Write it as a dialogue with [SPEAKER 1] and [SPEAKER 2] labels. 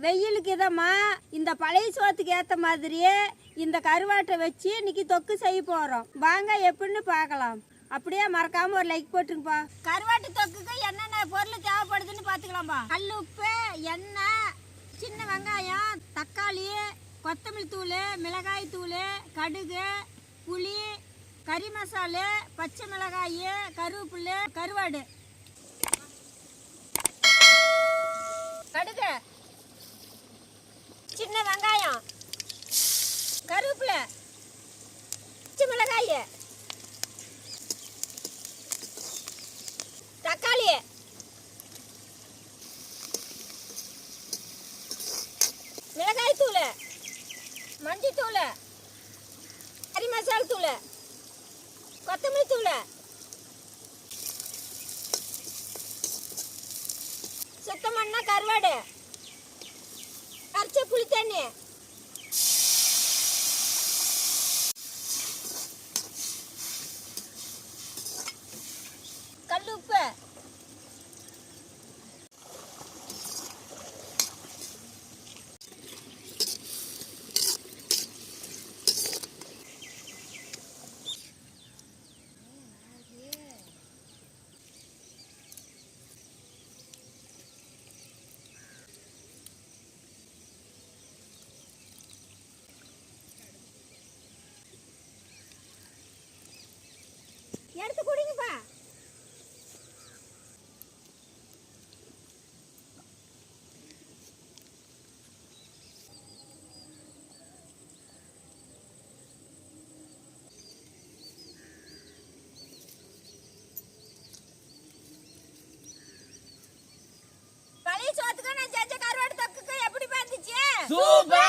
[SPEAKER 1] வெயிலுக்கு இதமா இந்த பழைய சோத்துக்கு ஏற்ற மாதிரியே இந்த கருவாட்டை வச்சு இன்னைக்கு தொக்கு செய்ய போகிறோம். வாங்க எப்படின்னு பார்க்கலாம். அப்படியே மறக்காம ஒரு லைக் போட்டுருங்கப்பா. கருவாட்டு தொக்குக்கு என்னென்ன பொருள் தேவைப்படுதுன்னு பார்த்துக்கலாம்ப்பா. கல் உப்பு, எண்ணெய், சின்ன வெங்காயம், தக்காளி, கொத்தமல்லி தூள், மிளகாய் தூள், கடுகு, புளி, கறி மசாலா, பச்சை மிளகாய், கருவேப்பிலை, கருவாடு. கடுகு, சின்ன வெங்காயம், கருவேப்பிலை, பச்சை மிளகாய், தக்காளி, மிளகாய் தூள், மஞ்சள் தூள், கறி மசாலா தூள், கொத்தமல்லி தூள், சுத்தம் பண்ண கருவாடு, கரைச்ச புளி தண்ணி, கல் உப்பு, எடுத்து குடிங்கப்பா. பழைய சோத்துக்கு நான் செஞ்ச கருவாடு தொக்குக்கு எப்படி பார்த்துச்சு?
[SPEAKER 2] சூப்பர்.